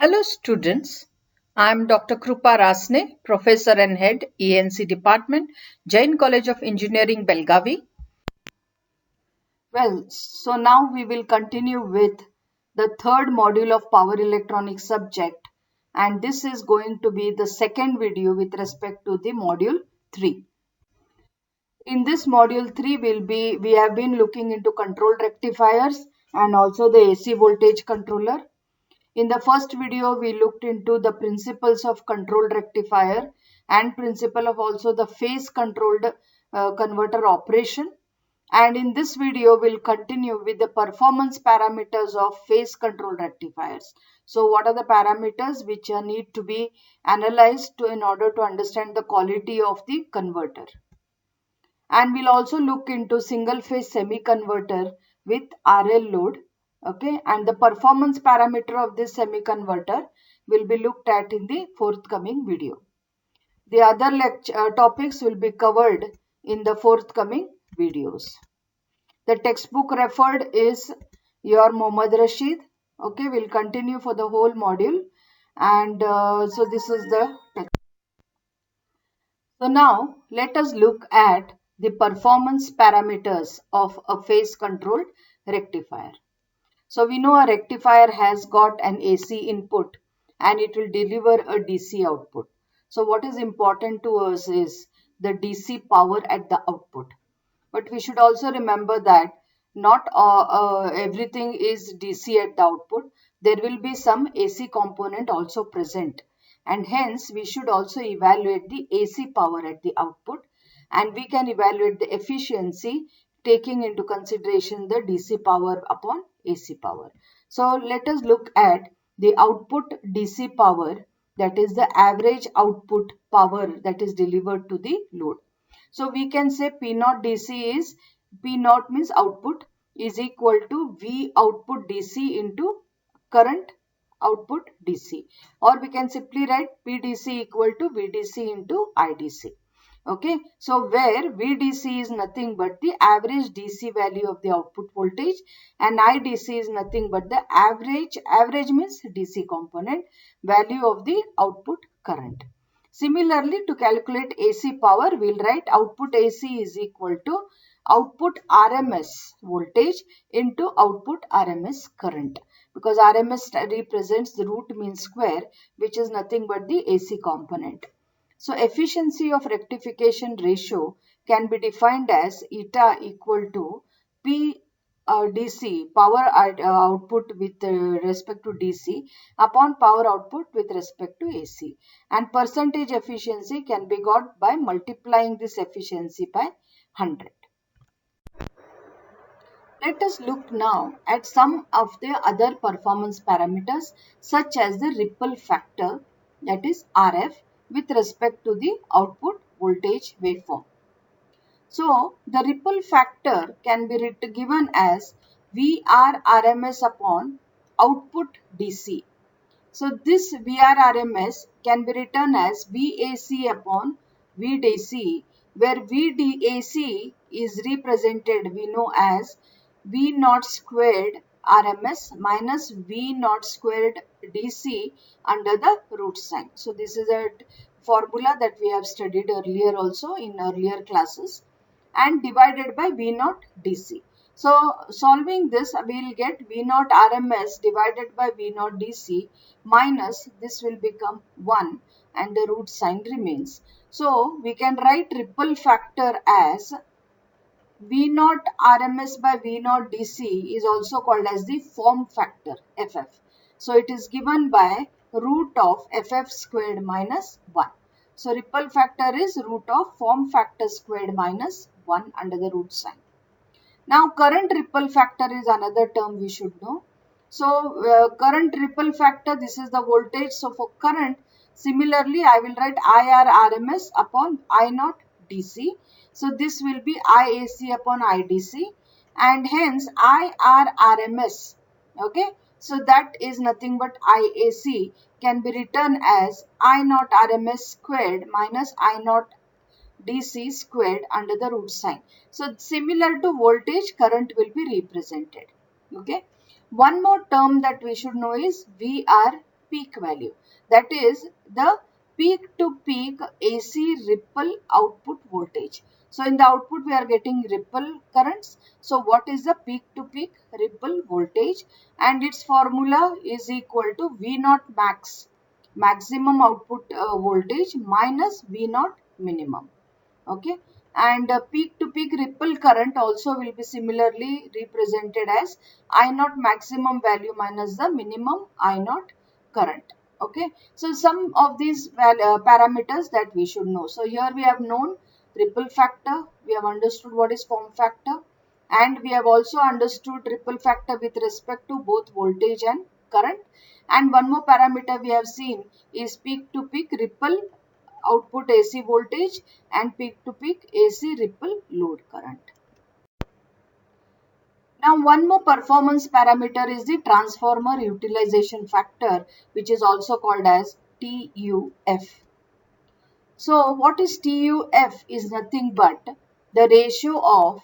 Hello students, I am Dr. Krupa Rasne, Professor and Head ENC Department, Jain College of Engineering, Belgavi. So now we will continue with the third module of power electronics subject, and this is going to be the second video with respect to the module 3. In this module 3 we have been looking into control rectifiers and also the AC voltage controller. In the first video, we looked into the principles of controlled rectifier and principle of also the phase controlled converter operation. And in this video, we'll continue with the performance parameters of phase controlled rectifiers. So what are the parameters which need to be analyzed in order to understand the quality of the converter? And we'll also look into single phase semi converter with RL load. Okay, and the performance parameter of this semi converter will be looked at in the forthcoming video. The other topics will be covered in the forthcoming videos. The textbook referred is your Mohammad Rashid. Okay, we'll continue for the whole module, and so this is the text. So now let us look at the performance parameters of a phase controlled rectifier. So we know a rectifier has got an AC input and it will deliver a DC output. So what is important to us is the DC power at the output. But we should also remember that not everything is DC at the output. There will be some AC component also present, and hence we should also evaluate the AC power at the output, and we can evaluate the efficiency taking into consideration the DC power upon AC power. So let us look at the output DC power, that is the average output power that is delivered to the load. So we can say P0 DC is, P0 means output, is equal to V output DC into current output DC, or we can simply write PDC equal to VDC into IDC. Okay, so where VDC is nothing but the average DC value of the output voltage and IDC is nothing but the average means DC component value of the output current. Similarly, to calculate AC power, we'll write output AC is equal to output RMS voltage into output RMS current, because RMS represents the root mean square, which is nothing but the AC component. So efficiency of rectification ratio can be defined as eta equal to P DC, power output with respect to DC, upon power output with respect to AC. And percentage efficiency can be got by multiplying this efficiency by 100. Let us look now at some of the other performance parameters such as the ripple factor, that is RF, with respect to the output voltage waveform. So the ripple factor can be given as VR RMS upon output DC. So this VR RMS can be written as VAC upon VDC, where VDAC is represented, we know, as V naught squared RMS minus V naught squared DC under the root sign. So this is a formula that we have studied earlier also in earlier classes, and divided by V naught DC. So solving this, we will get V naught RMS divided by V naught DC minus this will become 1 and the root sign remains. So we can write ripple factor as V naught RMS by V naught DC is also called as the form factor, FF. So it is given by root of FF squared minus 1. So ripple factor is root of form factor squared minus 1 under the root sign. Now current ripple factor is another term we should know. So current ripple factor, this is the voltage. So for current, similarly I will write IR RMS upon I naught DC. So this will be IAC upon IDC, and hence IR RMS. Okay, so that is nothing but IAC can be written as I naught RMS squared minus I naught DC squared under the root sign. So similar to voltage, current will be represented. Okay. One more term that we should know is VR peak value. That is the peak to peak AC ripple output voltage. So in the output we are getting ripple currents. So what is the peak to peak ripple voltage? And its formula is equal to V naught max, maximum output voltage, minus V naught minimum. Okay, and peak to peak ripple current also will be similarly represented as I naught maximum value minus the minimum I naught current. Okay, so some of these parameters that we should know. So here we have known ripple factor, we have understood what is form factor, and we have also understood ripple factor with respect to both voltage and current. And one more parameter we have seen is peak to peak ripple output AC voltage and peak to peak AC ripple load current. Now one more performance parameter is the transformer utilization factor, which is also called as TUF. So what is TUF is nothing but the ratio of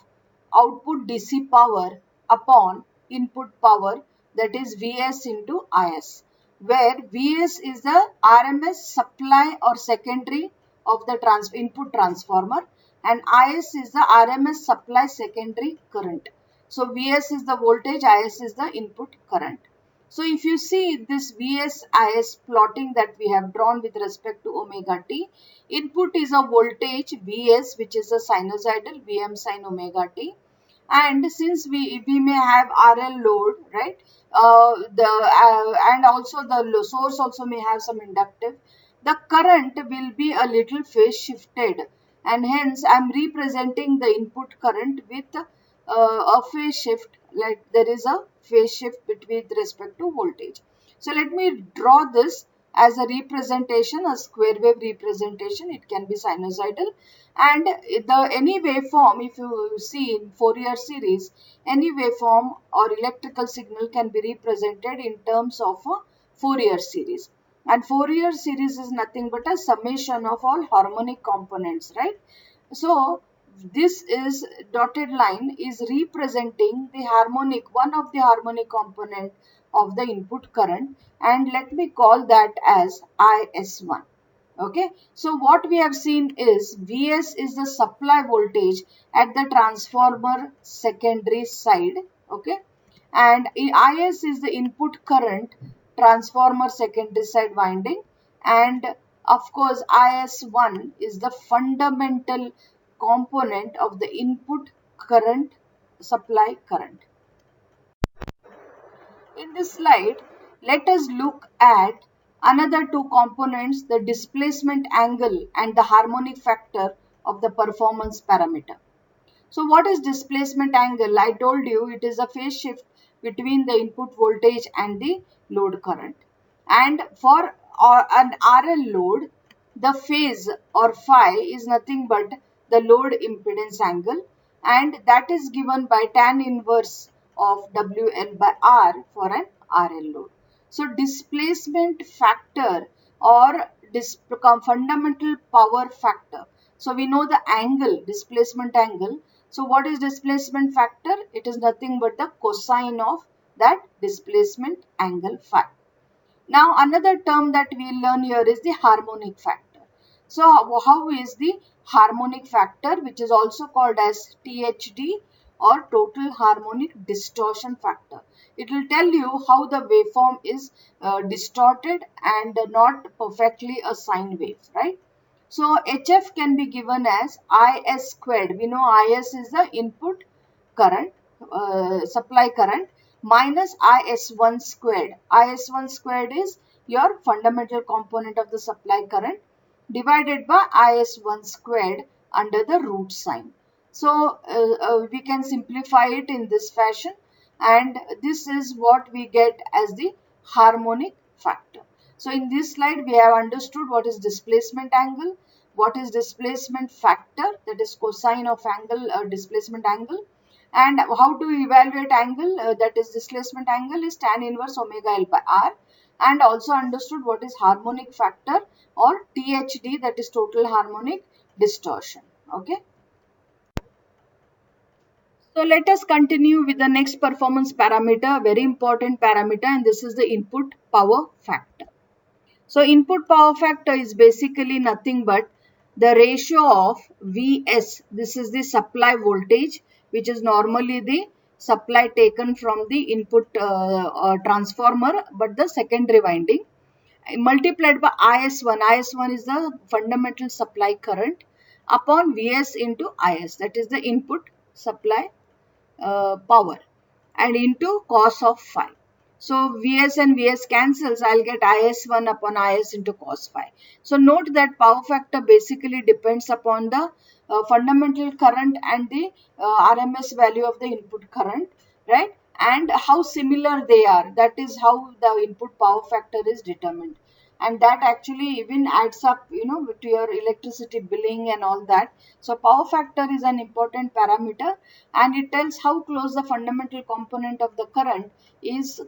output DC power upon input power, that is Vs into Is, where Vs is the RMS supply or secondary of the input transformer and Is is the RMS supply secondary current. So Vs is the voltage, Is is the input current. So if you see this Vs Is plotting that we have drawn with respect to omega t, input is a voltage Vs, which is a sinusoidal Vm sin omega t, and since we may have RL load, right, and also the source also may have some inductive, the current will be a little phase shifted, and hence I am representing the input current with a phase shift, like there is a phase shift with respect to voltage. So let me draw this as a representation, a square wave representation. It can be sinusoidal, and any waveform, if you see in Fourier series, any waveform or electrical signal can be represented in terms of a Fourier series. And Fourier series is nothing but a summation of all harmonic components, right? So this is dotted line is representing the harmonic, one of the harmonic component of the input current, and let me call that as IS1. Okay, so what we have seen is Vs is the supply voltage at the transformer secondary side. Okay, and Is is the input current transformer secondary side winding, and of course Is1 is the fundamental component of the input current, supply current. In this slide, let us look at another two components, the displacement angle and the harmonic factor of the performance parameter. So what is displacement angle? I told you it is a phase shift between the input voltage and the load current. And for an RL load, the phase or phi is nothing but the load impedance angle, and that is given by tan inverse of WL by R for an RL load. So displacement factor or fundamental power factor. So we know the angle, displacement angle. So what is displacement factor? It is nothing but the cosine of that displacement angle phi. Now another term that we learn here is the harmonic factor. So how is the harmonic factor, which is also called as THD or total harmonic distortion factor? It will tell you how the waveform is distorted and not perfectly a sine wave, right? So HF can be given as Is squared. We know Is is the input current, supply current, minus Is1 squared. Is1 squared is your fundamental component of the supply current, divided by Is1 squared under the root sign. So we can simplify it in this fashion, and this is what we get as the harmonic factor. So in this slide we have understood what is displacement angle, what is displacement factor, that is cosine of angle, displacement angle, and how to evaluate angle, that is displacement angle is tan inverse omega L by R, and also understood what is harmonic factor or THD, that is total harmonic distortion. Okay. So let us continue with the next performance parameter, very important parameter, and this is the input power factor. So input power factor is basically nothing but the ratio of Vs. This is the supply voltage, which is normally the supply taken from the input transformer, but the secondary winding, multiplied by IS1. IS1 is the fundamental supply current upon Vs into Is, that is the input supply power, and into cos of phi. So Vs and Vs cancels, I'll get Is1 upon Is into cos phi. So note that power factor basically depends upon the fundamental current and the RMS value of the input current, right? And how similar they are. That is how the input power factor is determined. And that actually even adds up, to your electricity billing and all that. So power factor is an important parameter, and it tells how close the fundamental component of the current is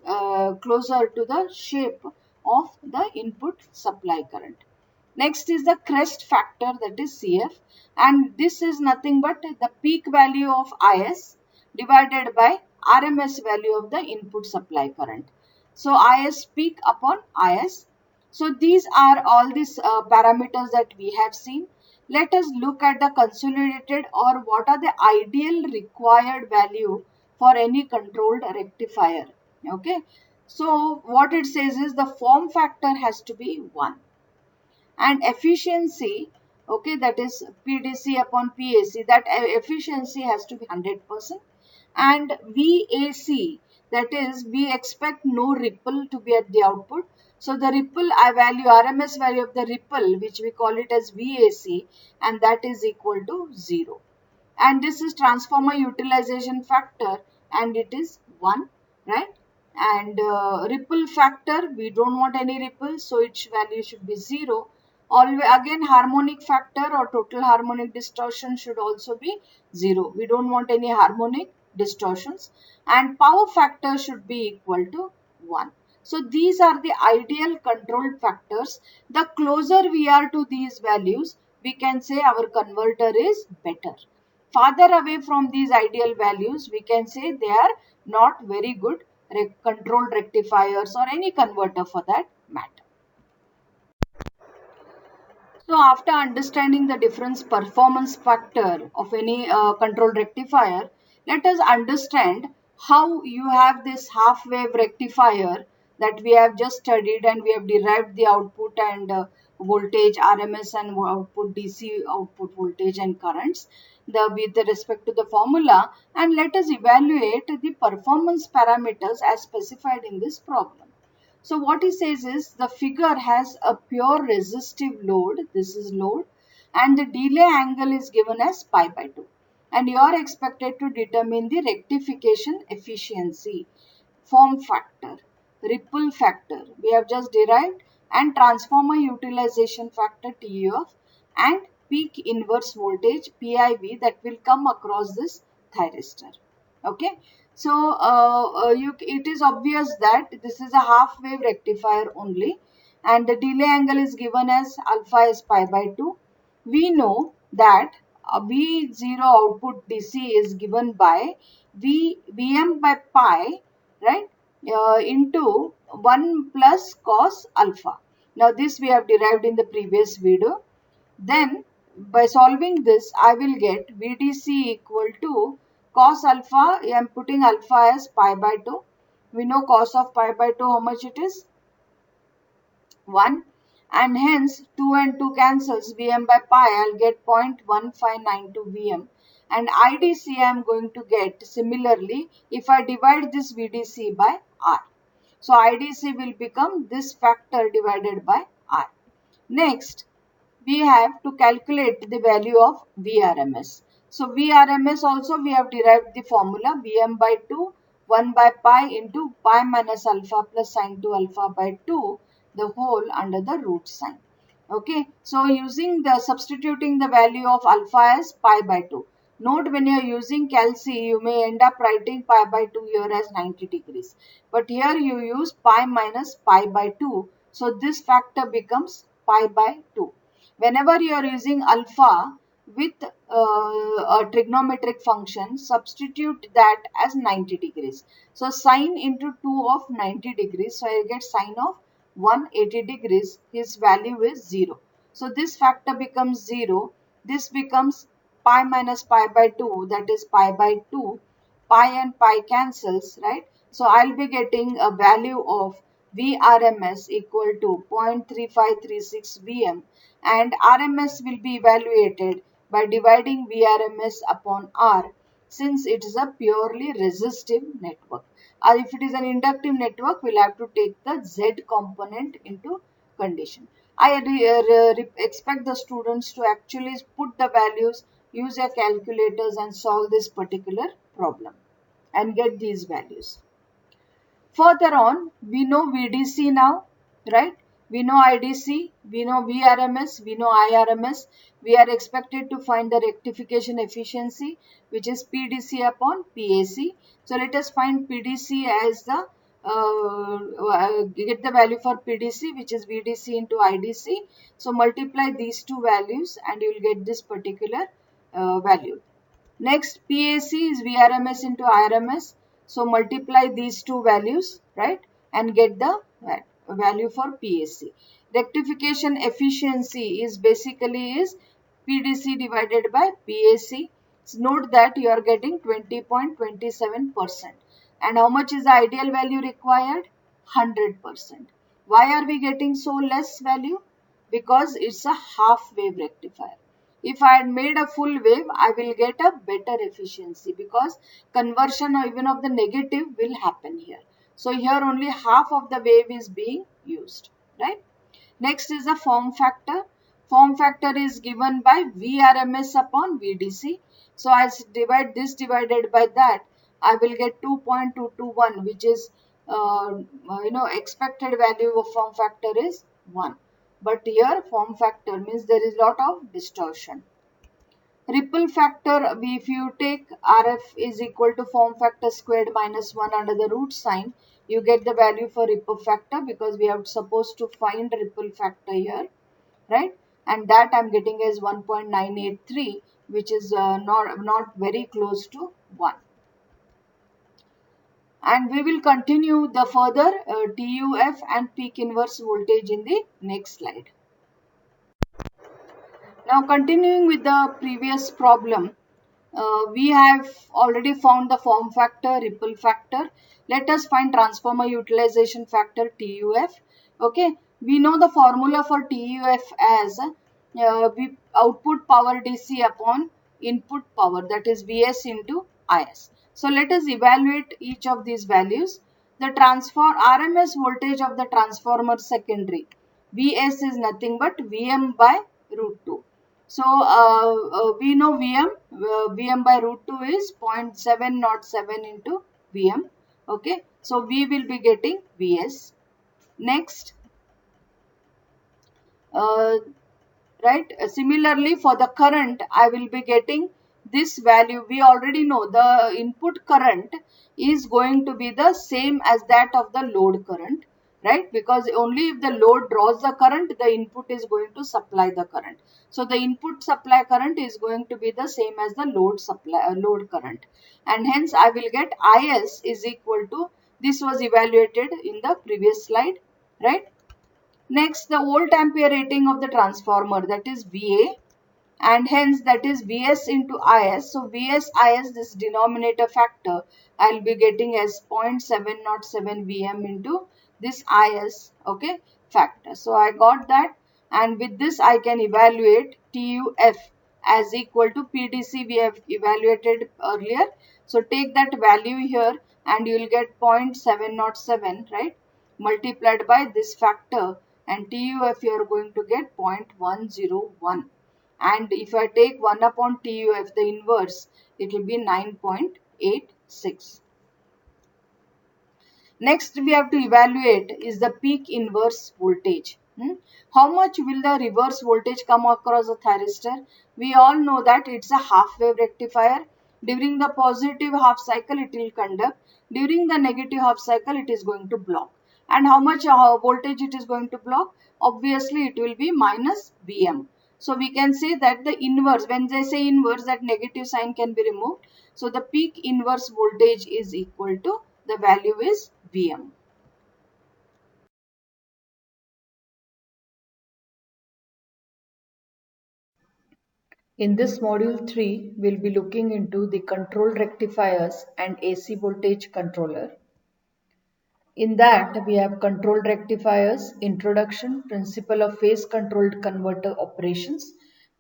closer to the shape of the input supply current. Next is the crest factor, that is CF, and this is nothing but the peak value of Is divided by RMS value of the input supply current. So Is peak upon Is. So these are all these parameters that we have seen. Let us look at the consolidated, or what are the ideal required value for any controlled rectifier. Okay. So what it says is the form factor has to be 1, and efficiency, okay, that is PDC upon PAC, that efficiency has to be 100%, and VAC, that is we expect no ripple to be at the output. So the ripple value, RMS value of the ripple, which we call it as VAC, and that is equal to 0. And this is transformer utilization factor, and it is 1, right? And ripple factor, we don't want any ripple, so its value should be 0. Always again, harmonic factor or total harmonic distortion should also be 0. We don't want any harmonic distortions, and power factor should be equal to 1. So these are the ideal controlled factors. The closer we are to these values, we can say our converter is better. Farther away from these ideal values, we can say they are not very good controlled rectifiers, or any converter for that matter. So after understanding the difference performance factor of any controlled rectifier, let us understand how you have this half wave rectifier that we have just studied, and we have derived the output and voltage RMS and output DC output voltage and currents with respect to the formula, and let us evaluate the performance parameters as specified in this problem. So what he says is the figure has a pure resistive load, this is load, and the delay angle is given as pi by 2. And you are expected to determine the rectification efficiency, form factor, ripple factor, we have just derived, and transformer utilization factor TUF, and peak inverse voltage PIV that will come across this thyristor. Okay. So it is obvious that this is a half wave rectifier only, and the delay angle is given as alpha is pi by 2. We know that V0 output DC is given by Vm by pi, right, into 1 plus cos alpha. Now this we have derived in the previous video. Then by solving this, I will get VDC equal to cos alpha. I am putting alpha as pi by 2. We know cos of pi by 2 how much it is? 1. And hence 2 and 2 cancels. Vm by pi, I will get 0.1592 Vm. And IDC I am going to get similarly if I divide this VDC by R. So IDC will become this factor divided by R. Next, we have to calculate the value of Vrms. So Vrms also we have derived the formula Vm by 2 1 by pi into pi minus alpha plus sine 2 alpha by 2, the whole under the root sign. Okay, so using the substituting the value of alpha as pi by 2. Note when you are using Calc, you may end up writing pi by 2 here as 90 degrees. But here you use pi minus pi by 2. So this factor becomes pi by 2. Whenever you are using alpha with a trigonometric function, substitute that as 90 degrees. So sine into 2 of 90 degrees. So I get sine of 180 degrees, his value is 0. So this factor becomes 0. This becomes pi minus pi by 2, that is pi by 2. Pi and pi cancels, right? So I'll be getting a value of VRMS equal to 0.3536 Vm, and RMS will be evaluated by dividing VRMS upon R, since it is a purely resistive network. If it is an inductive network, we'll have to take the Z component into condition. I expect the students to actually put the values, use their calculators and solve this particular problem and get these values. Further on, we know VDC now, right? We know IDC, we know VRMS, we know IRMS. We are expected to find the rectification efficiency, which is PDC upon PAC. So let us find PDC as the get the value for PDC, which is VDC into IDC. So multiply these two values and you will get this particular value. Next, PAC is VRMS into IRMS. So multiply these two values, right, and get the value for PAC. Rectification efficiency is basically is PDC divided by PAC. So note that you are getting 20.27%. And how much is the ideal value required? 100%. Why are we getting so less value? Because it's a half wave rectifier. If I had made a full wave, I will get a better efficiency, because conversion or even of the negative will happen here. So here only half of the wave is being used, right? Next is the form factor. Form factor is given by VRMS upon VDC. So as divide this divided by that, I will get 2.221, which is expected value of form factor is 1. But here form factor means there is lot of distortion. Ripple factor, if you take RF is equal to form factor squared minus 1 under the root sign, you get the value for ripple factor, because we are supposed to find ripple factor here, right? And that I'm getting as 1.983, which is not very close to 1. And we will continue the further TUF and peak inverse voltage in the next slide. Now continuing with the previous problem, we have already found the form factor, ripple factor. Let us find transformer utilization factor TUF. Okay, we know the formula for TUF as output power DC upon input power, that is Vs into Is. So let us evaluate each of these values. The RMS voltage of the transformer secondary, Vs is nothing but Vm by root 2. So we know Vm by root 2 is 0.707 into Vm. Okay, so we will be getting Vs. Next, right, similarly for the current, I will be getting this value. We already know the input current is going to be the same as that of the load current, right? Because only if the load draws the current, the input is going to supply the current. So the input supply current is going to be the same as the load current, and hence I will get Is is equal to, this was evaluated in the previous slide, right? Next, the volt ampere rating of the transformer, that is VA, and hence that is Vs into Is. So Vs Is, this denominator factor, I will be getting as 0.707 Vm into this Is, okay, factor. So I got that, and with this I can evaluate TUF as equal to PDC we have evaluated earlier. So take that value here and you will get 0.707, right, multiplied by this factor, and TUF you are going to get 0.101. And if I take 1 upon TUF, the inverse, it will be 9.86. Next, we have to evaluate is the peak inverse voltage. How much will the reverse voltage come across a thyristor? We all know that it's a half wave rectifier. During the positive half cycle, it will conduct. During the negative half cycle, it is going to block. And how much voltage it is going to block? Obviously, it will be minus Vm. So we can say that the inverse, when they say inverse, that negative sign can be removed. So the peak inverse voltage is equal to, the value is Vm. In this module 3, we'll be looking into the control rectifiers and AC voltage controller. In that, we have control rectifiers, introduction, principle of phase controlled converter operations.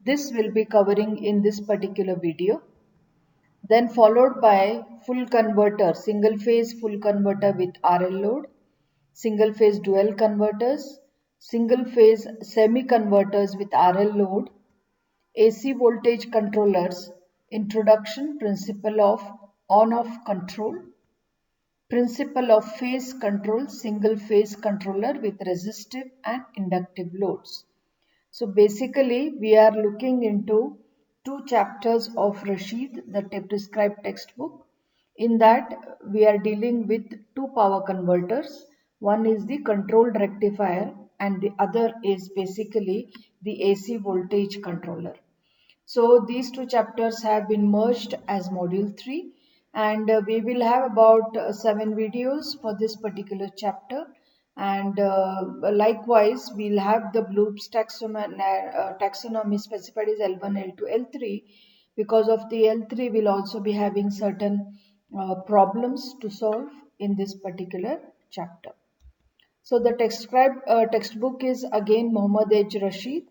This will be covering in this particular video. Then followed by full converter, single phase full converter with RL load, single phase dual converters, single phase semi converters with RL load, AC voltage controllers, introduction, principle of on-off control, principle of phase control, single phase controller with resistive and inductive loads. So basically we are looking into two chapters of Rashid, the prescribed textbook. In that we are dealing with two power converters. One is the controlled rectifier and the other is basically the AC voltage controller. So these two chapters have been merged as module 3 and we will have about 7 videos for this particular chapter, and likewise we'll have the Bloom's taxonomy specified as L1, L2, L3. Because of the L3 we'll also be having certain problems to solve in this particular chapter. So the textbook is again Mohammad H. Rashid,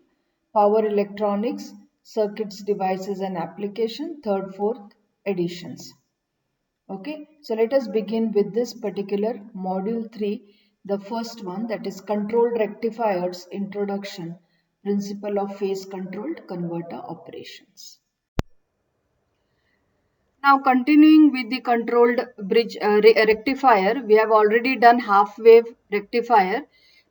Power Electronics, Circuits, Devices and Application, 3rd, 4th editions. Okay, so let us begin with this particular module 3, the first one, that is controlled rectifiers, introduction, principle of phase controlled converter operations. Now continuing with the controlled bridge rectifier, we have already done half wave rectifier.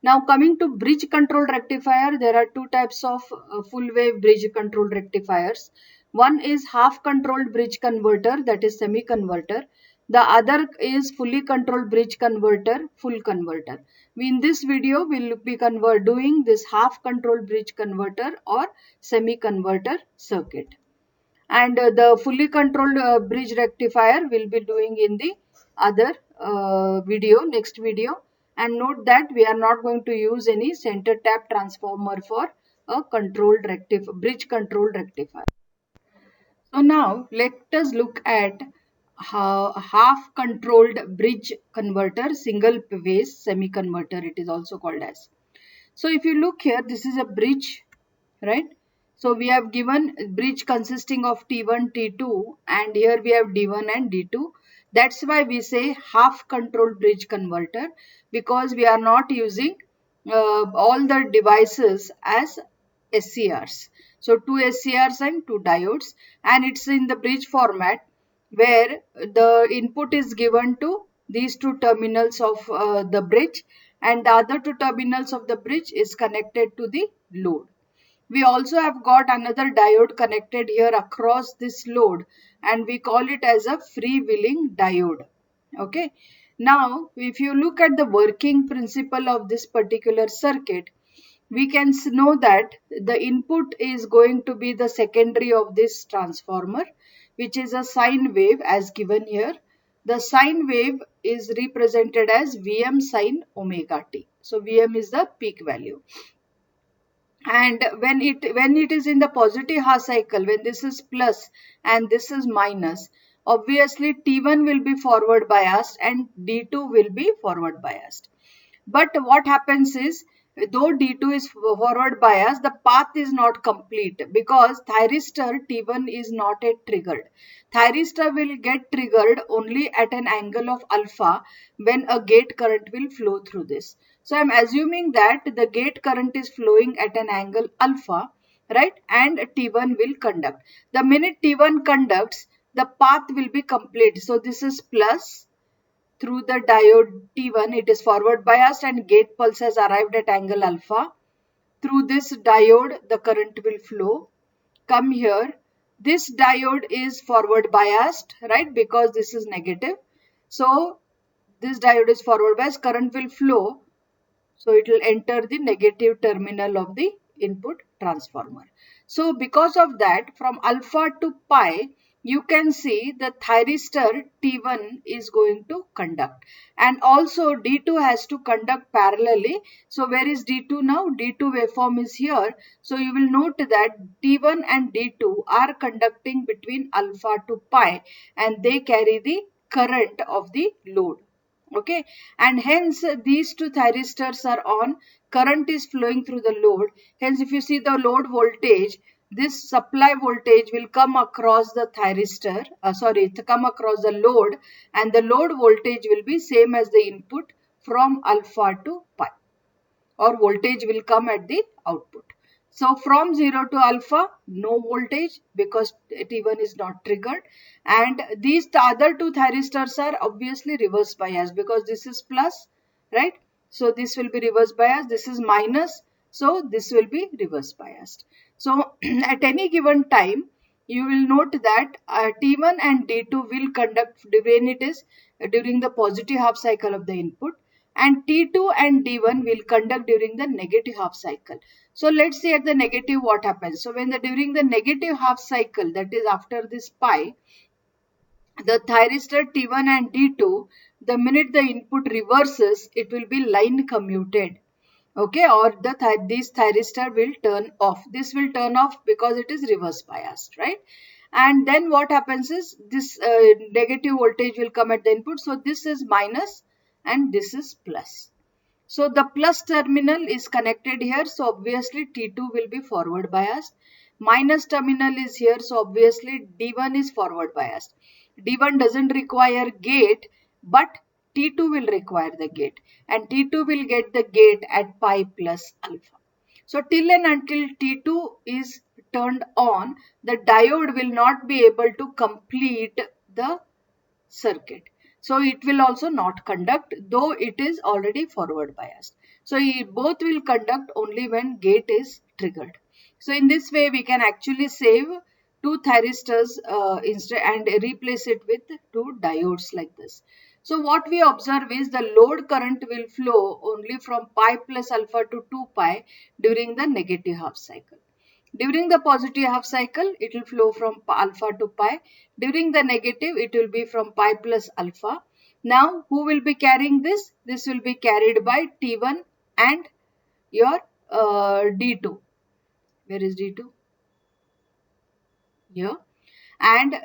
Now coming to bridge controlled rectifier, there are two types of full wave bridge controlled rectifiers. One is half controlled bridge converter, that is semi converter. The other is fully controlled bridge converter, full converter. In this video we will be doing this half controlled bridge converter or semi converter circuit, and the fully controlled bridge rectifier will be doing in the other next video. And note that we are not going to use any center tap transformer for a bridge controlled rectifier. So now let us look at half controlled bridge converter, single phase semi converter it is also called as. So if you look here, this is a bridge, right? So we have given bridge consisting of T1, T2, and here we have D1 and D2. That's why we say half controlled bridge converter, because we are not using all the devices as SCRs. So two SCRs and two diodes, and it's in the bridge format where the input is given to these two terminals of the bridge, and the other two terminals of the bridge is connected to the load. We also have got another diode connected here across this load, and we call it as a freewheeling diode. Okay. Now, if you look at the working principle of this particular circuit, we can know that the input is going to be the secondary of this transformer, which is a sine wave as given here. The sine wave is represented as Vm sine omega t. So Vm is the peak value. And when it is in the positive half cycle, when this is plus and this is minus, obviously T1 will be forward biased and D2 will be forward biased. But what happens is, though D2 is forward biased, the path is not complete because thyristor T1 is not yet triggered. Thyristor will get triggered only at an angle of alpha when a gate current will flow through this. So I am assuming that the gate current is flowing at an angle alpha, right? And T1 will conduct. The minute T1 conducts, the path will be complete. So this is plus. Through the diode T1, it is forward biased and gate pulse has arrived at angle alpha. Through this diode, the current will flow. Come here. This diode is forward biased, right? Because this is negative. So this diode is forward biased, current will flow. So it will enter the negative terminal of the input transformer. So because of that, from alpha to pi, you can see the thyristor T1 is going to conduct, and also D2 has to conduct parallelly. So where is D2 now? D2 waveform is here. So you will note that T1 and D2 are conducting between alpha to pi, and they carry the current of the load. Okay, and hence these two thyristors are on, current is flowing through the load. Hence if you see the load voltage, this supply voltage will come across the thyristor, come across the load, and the load voltage will be same as the input from alpha to pi, or voltage will come at the output. So from 0 to alpha, no voltage because T1 is not triggered, and these other two thyristors are obviously reverse bias because this is plus, right? So this will be reverse bias, this is minus, so this will be reverse biased. So at any given time, you will note that T1 and D2 will conduct when it is during the positive half cycle of the input, and T2 and D1 will conduct during the negative half cycle. So let's see at the negative what happens. So when during the negative half cycle, that is after this pi, the thyristor T1 and D2, the minute the input reverses, it will be line commuted. Okay, or these thyristor will turn off. This will turn off because it is reverse biased, right? And then what happens is this negative voltage will come at the input. So this is minus and this is plus. So the plus terminal is connected here. So obviously T2 will be forward biased. Minus terminal is here. So obviously D1 is forward biased. D1 doesn't require gate, but T2 will require the gate, and T2 will get the gate at pi plus alpha. So till and until T2 is turned on, the diode will not be able to complete the circuit. So it will also not conduct, though it is already forward biased. So both will conduct only when gate is triggered. So in this way we can actually save two thyristors instead and replace it with two diodes like this. So what we observe is the load current will flow only from pi plus alpha to 2 pi during the negative half cycle. During the positive half cycle, it will flow from alpha to pi. During the negative, it will be from pi plus alpha. Now, who will be carrying this? This will be carried by T1 and your D2. Where is D2? Here. And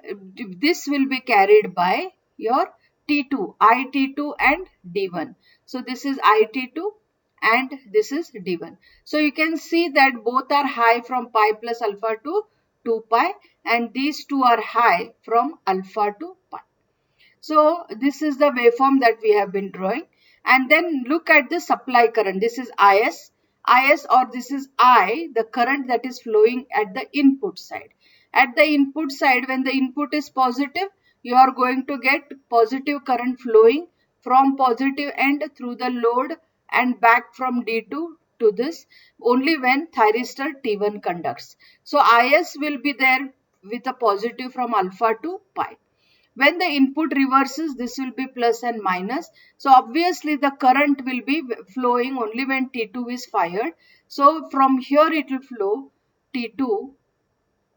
this will be carried by your T2, IT2 and D1. So this is IT2 and this is D1. So you can see that both are high from pi plus alpha to 2 pi, and these two are high from alpha to pi. So this is the waveform that we have been drawing. And then look at the supply current. This is IS, or this is I, the current that is flowing at the input side. At the input side, when the input is positive, you are going to get positive current flowing from positive end through the load and back from D2 to this only when thyristor T1 conducts. So IS will be there with a positive from alpha to pi. When the input reverses, this will be plus and minus. So obviously the current will be flowing only when T2 is fired. So from here it will flow T2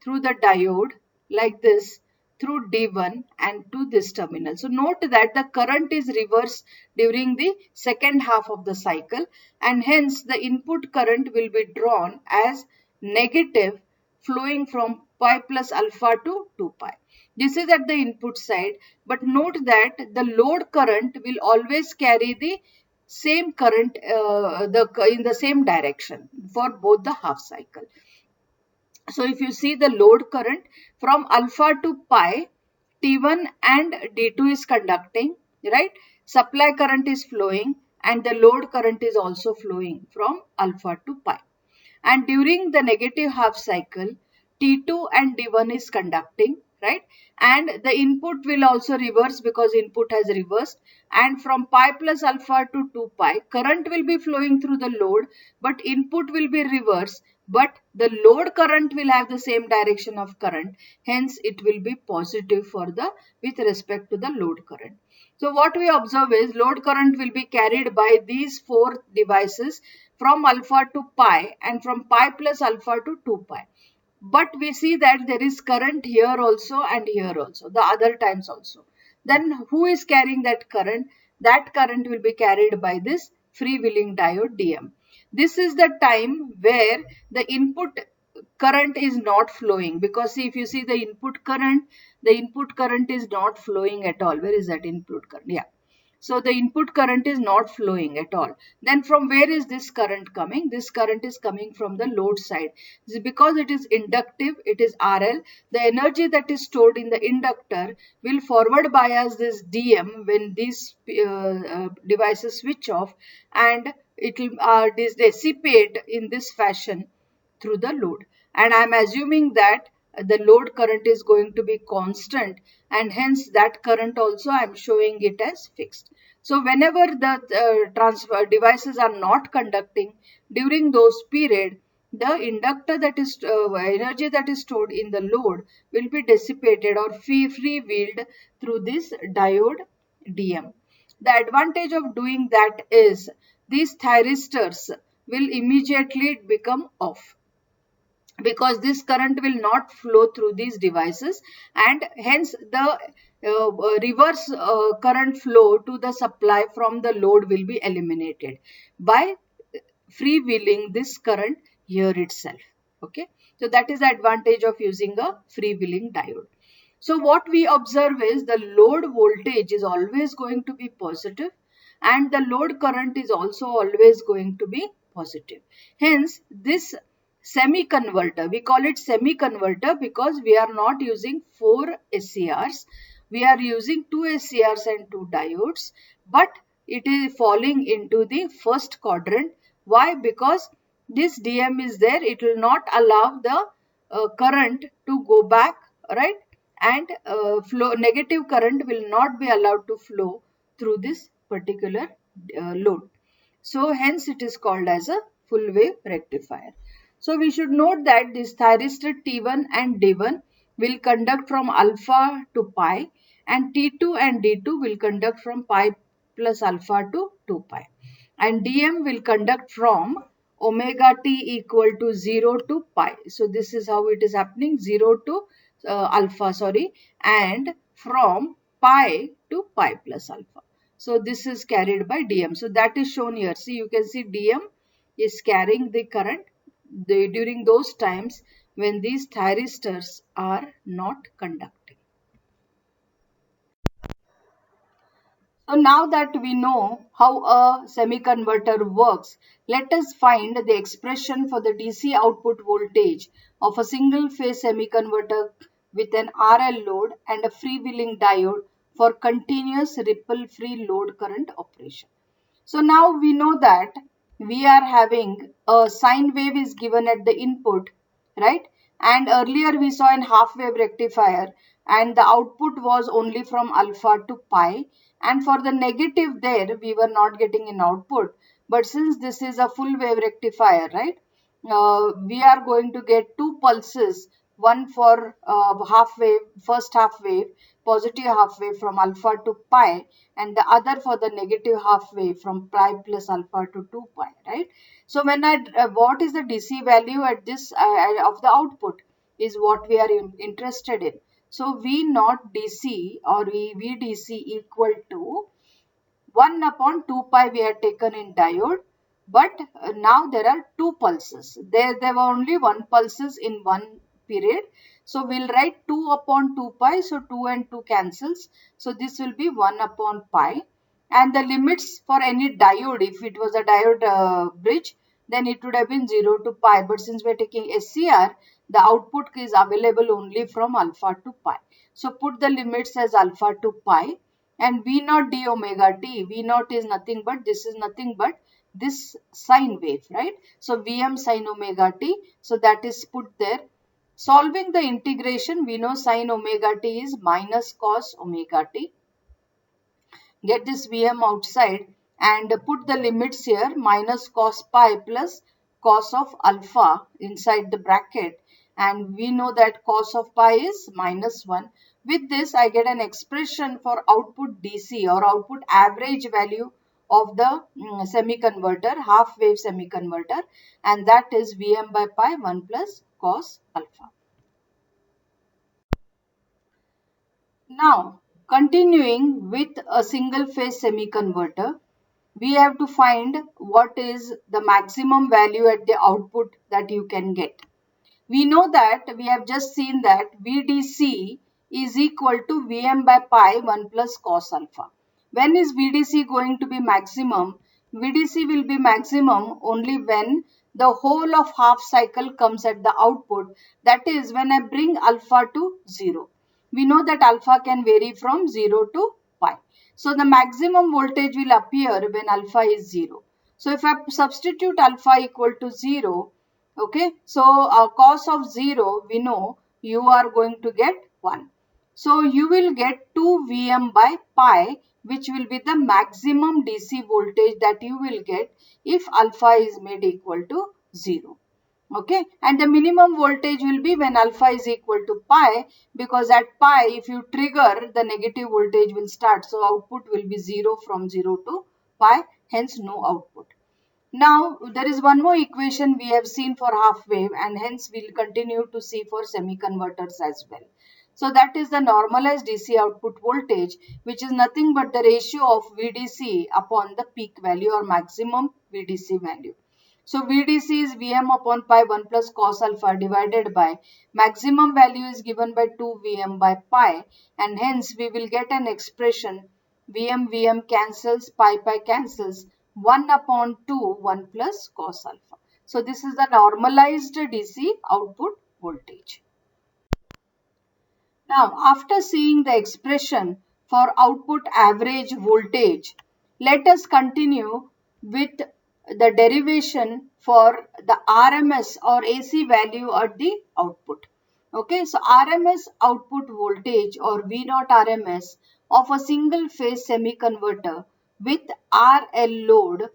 through the diode like this through D1 and to this terminal. So note that the current is reversed during the second half of the cycle, and hence the input current will be drawn as negative flowing from pi plus alpha to 2 pi. This is at the input side, but note that the load current will always carry the same current in the same direction for both the half cycle. So if you see the load current from alpha to pi, T1 and D2 is conducting, right? Supply current is flowing and the load current is also flowing from alpha to pi. And during the negative half cycle, T2 and D1 is conducting, right? And the input will also reverse because input has reversed. And from pi plus alpha to 2 pi, current will be flowing through the load, but input will be reversed. But the load current will have the same direction of current. Hence, it will be positive with respect to the load current. So what we observe is load current will be carried by these four devices from alpha to pi and from pi plus alpha to 2 pi. but we see that there is current here also and here also, the other times also. Then who is carrying that current? That current will be carried by this freewheeling diode DM. This is the time where the input current is not flowing, because see, if you see the input current is not flowing at all. Where is that input current? Yeah, so the input current is not flowing at all. Then from where is this current coming? This current is coming from the load side. Because it is inductive, it is RL. The energy that is stored in the inductor will forward bias this DM when these devices switch off, and it will dissipate in this fashion through the load. And I am assuming that the load current is going to be constant, and hence that current also I am showing it as fixed. So whenever the transfer devices are not conducting during those period, the inductor that is energy that is stored in the load will be dissipated or free-wheeled through this diode DM. The advantage of doing that is these thyristors will immediately become off, because this current will not flow through these devices, and hence the reverse current flow to the supply from the load will be eliminated by freewheeling this current here itself. Okay, so that is the advantage of using a freewheeling diode. So what we observe is the load voltage is always going to be positive, and the load current is also always going to be positive. Hence, this semi-converter, we call it semi-converter because we are not using 4 SCRs. We are using 2 SCRs and 2 diodes, but it is falling into the first quadrant. Why? Because this DM is there, it will not allow the current to go back, right? And negative current will not be allowed to flow through this particular load. So hence it is called as a full wave rectifier. So we should note that this thyristor T1 and D1 will conduct from alpha to pi, and T2 and D2 will conduct from pi plus alpha to 2 pi, and DM will conduct from omega t equal to 0 to pi. So this is how it is happening, 0 to alpha, sorry, and from pi to pi plus alpha. So this is carried by DM. So that is shown here. See, you can see DM is carrying the current during those times when these thyristors are not conducting. So now that we know how a semiconverter works, let us find the expression for the DC output voltage of a single phase semiconverter with an RL load and a freewheeling diode for continuous ripple free load current operation. So now we know that we are having a sine wave is given at the input, right? And earlier we saw an half wave rectifier, and the output was only from alpha to pi. And for the negative there, we were not getting an output. But since this is a full wave rectifier, right? We are going to get two pulses, one for half wave, first half wave, positive half wave from alpha to pi, and the other for the negative half wave from pi plus alpha to 2 pi, right? So when what is the DC value at this of the output is what we are interested in. So V naught DC or VDC equal to 1 upon 2 pi we had taken in diode, but now there are two pulses. There were only one pulses in one period. So we'll write 2 upon 2 pi. So 2 and 2 cancels. So this will be 1 upon pi. And the limits for any diode, if it was a diode bridge, then it would have been 0 to pi. But since we are taking SCR, the output is available only from alpha to pi. So put the limits as alpha to pi, and V naught d omega t. V naught is nothing but, this is nothing but this sine wave, right? So Vm sine omega t. So that is put there. Solving the integration, we know sine omega t is minus cos omega t. Get this Vm outside and put the limits here, minus cos pi plus cos of alpha inside the bracket, and we know that cos of pi is minus 1. With this I get an expression for output DC or output average value of the semiconverter, half wave semiconverter, and that is Vm by pi 1 plus cos alpha. Now, continuing with a single phase semi-converter, we have to find what is the maximum value at the output that you can get. We know that we have just seen that VDC is equal to Vm by pi 1 plus cos alpha. When is VDC going to be maximum? VDC will be maximum only when the whole of half cycle comes at the output. That is when I bring alpha to 0. We know that alpha can vary from 0 to pi. So the maximum voltage will appear when alpha is 0. So if I substitute alpha equal to 0, okay, so cos of 0, we know you are going to get 1. So you will get 2 Vm by pi, which will be the maximum DC voltage that you will get if alpha is made equal to 0. Okay, and the minimum voltage will be when alpha is equal to pi, because at pi, if you trigger, the negative voltage will start. So output will be 0 from 0 to pi, hence no output. Now, there is one more equation we have seen for half wave, and hence we'll continue to see for semi-converters as well. So that is the normalized DC output voltage, which is nothing but the ratio of VDC upon the peak value or maximum VDC value. So VDC is Vm upon pi 1 plus cos alpha divided by maximum value is given by 2 Vm by pi, and hence we will get an expression Vm cancels, pi cancels, 1 upon 2 1 plus cos alpha. So this is the normalized DC output voltage. Now, after seeing the expression for output average voltage, let us continue with the derivation for the RMS or AC value at the output. Okay, so RMS output voltage or V0 RMS of a single phase semi-converter with RL load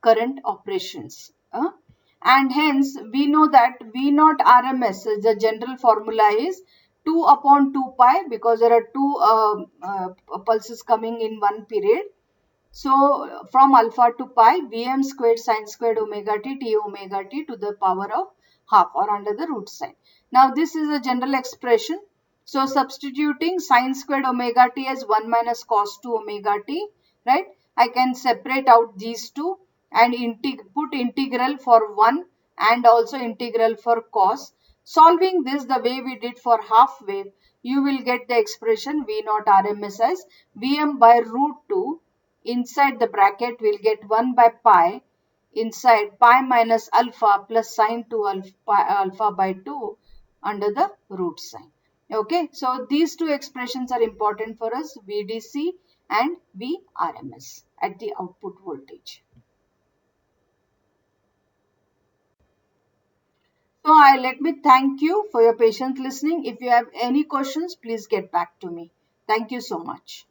current operations. And hence we know that V0 RMS, the general formula is 2 upon 2 pi, because there are two pulses coming in one period. So from alpha to pi, Vm squared sin squared omega t omega t to the power of half or under the root sign. Now this is a general expression. So substituting sin squared omega t as 1 minus cos 2 omega t, right? I can separate out these two and put integral for 1 and also integral for cos. Solving this the way we did for half wave, you will get the expression V0 RMS as Vm by root 2. Inside the bracket we'll get 1 by pi, inside pi minus alpha plus sine 2 alpha by 2 under the root sign. Okay, so these two expressions are important for us, VDC and VRMS at the output voltage. So let me thank you for your patient listening. If you have any questions, please get back to me. Thank you so much.